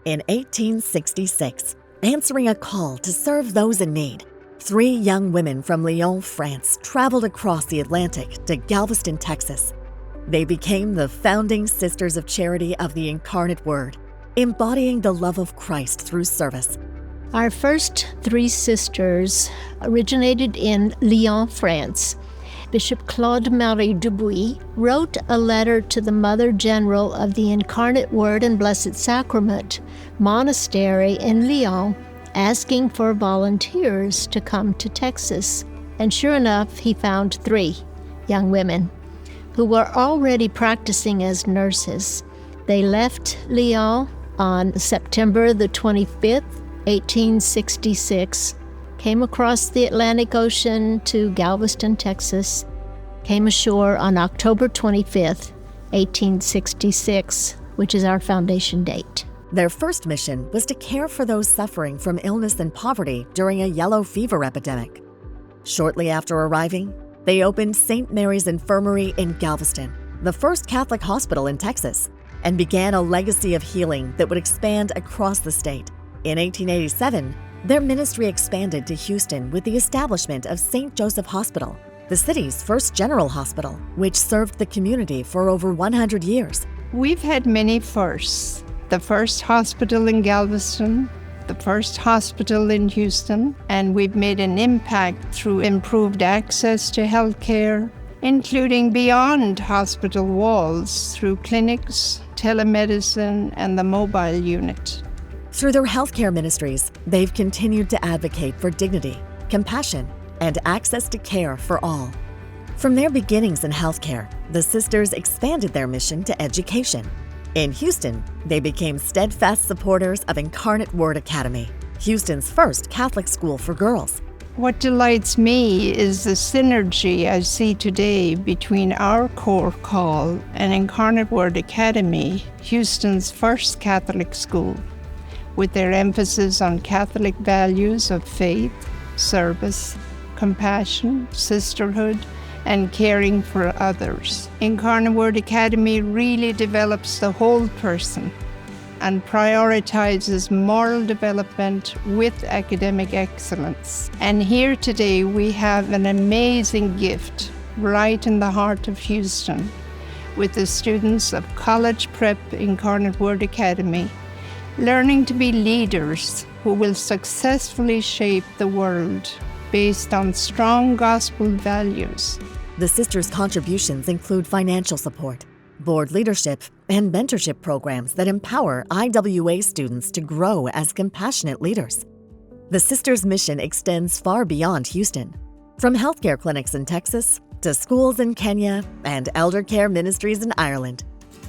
In 1866, answering a call to serve those in need, 3 young women from Lyon, France, traveled across the Atlantic to Galveston, Texas. They became the founding Sisters of Charity of the Incarnate Word, embodying the love of Christ through service. Our first 3 sisters originated in Lyon, France. Bishop Claude-Marie Dubuis wrote a letter to the Mother General of the Incarnate Word and Blessed Sacrament Monastery in Lyon, asking for volunteers to come to Texas. And sure enough, he found 3 young women who were already practicing as nurses. They left Lyon on September the 25th, 1866, came across the Atlantic Ocean to Galveston, Texas, came ashore on October 25th, 1866, which is our foundation date. Their first mission was to care for those suffering from illness and poverty during a yellow fever epidemic. Shortly after arriving, they opened St. Mary's Infirmary in Galveston, the first Catholic hospital in Texas, and began a legacy of healing that would expand across the state. In 1887, their ministry expanded to Houston with the establishment of St. Joseph Hospital, the city's first general hospital, which served the community for over 100 years. We've had many firsts. The first hospital in Galveston, the first hospital in Houston, and we've made an impact through improved access to health care, including beyond hospital walls through clinics, telemedicine, and the mobile unit. Through their healthcare ministries, they've continued to advocate for dignity, compassion, and access to care for all. From their beginnings in healthcare, the sisters expanded their mission to education. In Houston, they became steadfast supporters of Incarnate Word Academy, Houston's first Catholic school for girls. What delights me is the synergy I see today between our core call and Incarnate Word Academy, Houston's first Catholic school, with their emphasis on Catholic values of faith, service, compassion, sisterhood, and caring for others. Incarnate Word Academy really develops the whole person and prioritizes moral development with academic excellence. And here today we have an amazing gift right in the heart of Houston with the students of College Prep Incarnate Word Academy, learning to be leaders who will successfully shape the world based on strong gospel values. The sisters' contributions include financial support, board leadership, and mentorship programs that empower IWA students to grow as compassionate leaders. The sisters' mission extends far beyond Houston, from healthcare clinics in Texas to schools in Kenya and elder care ministries in Ireland.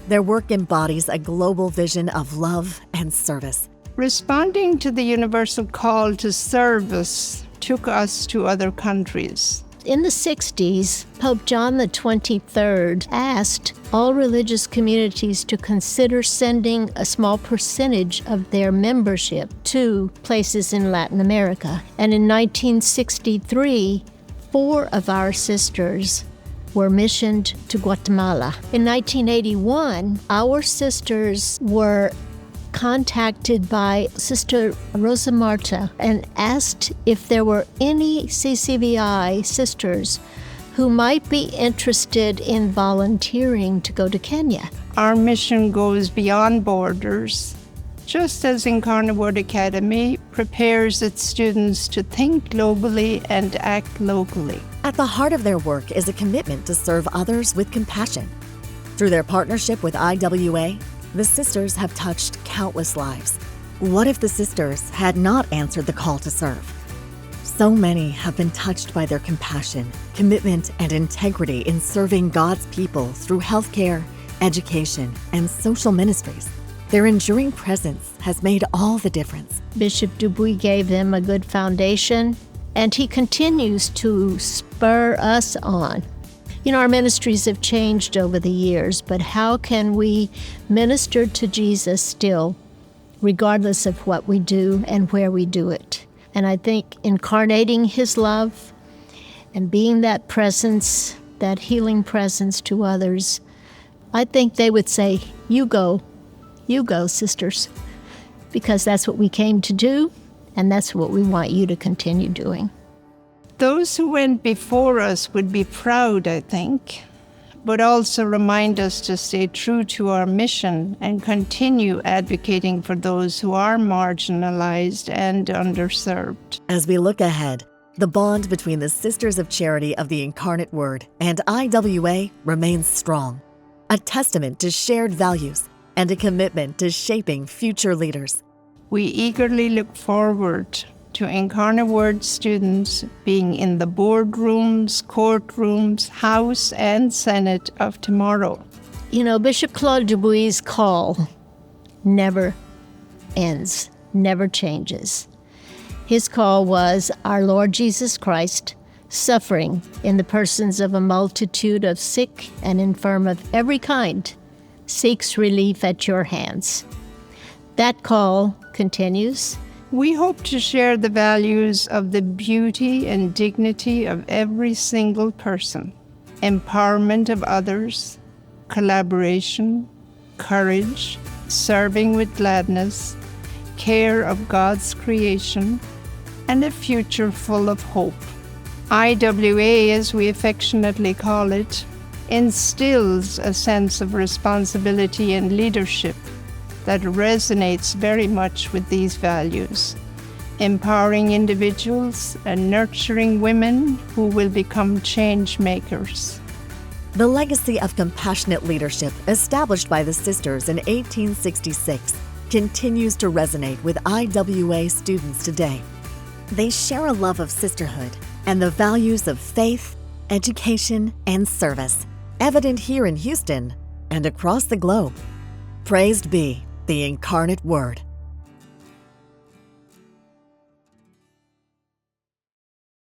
Their work embodies a global vision of love and service. Responding to the universal call to service took us to other countries. In the 60s, Pope John XXIII asked all religious communities to consider sending a small percentage of their membership to places in Latin America. And in 1963, 4 of our sisters were missioned to Guatemala. In 1981, our sisters were contacted by Sister Rosa Marta and asked if there were any CCVI sisters who might be interested in volunteering to go to Kenya. Our mission goes beyond borders, just as Incarnate Word Academy prepares its students to think globally and act locally. At the heart of their work is a commitment to serve others with compassion. Through their partnership with IWA, the sisters have touched countless lives. What if the sisters had not answered the call to serve? So many have been touched by their compassion, commitment, and integrity in serving God's people through healthcare, education, and social ministries. Their enduring presence has made all the difference. Bishop Dubuis gave them a good foundation, and he continues to spur us on. You know, our ministries have changed over the years, but how can we minister to Jesus still, regardless of what we do and where we do it? And I think incarnating his love and being that presence, that healing presence to others, I think they would say, you go, sisters, because that's what we came to do, and that's what we want you to continue doing. Those who went before us would be proud, I think, but also remind us to stay true to our mission and continue advocating for those who are marginalized and underserved. As we look ahead, the bond between the Sisters of Charity of the Incarnate Word and IWA remains strong, a testament to shared values and a commitment to shaping future leaders. We eagerly look forward to Incarnate Word students being in the boardrooms, courtrooms, House, and Senate of tomorrow. You know, Bishop Claude Dubuis' call never ends, never changes. His call was our Lord Jesus Christ, suffering in the persons of a multitude of sick and infirm of every kind, seeks relief at your hands. That call continues. We hope to share the values of the beauty and dignity of every single person, empowerment of others, collaboration, courage, serving with gladness, care of God's creation, and a future full of hope. IWA, as we affectionately call it, instills a sense of responsibility and leadership that resonates very much with these values, empowering individuals and nurturing women who will become change makers. The legacy of compassionate leadership established by the Sisters in 1866 continues to resonate with IWA students today. They share a love of sisterhood and the values of faith, education, and service, evident here in Houston and across the globe. Praised be the Incarnate Word.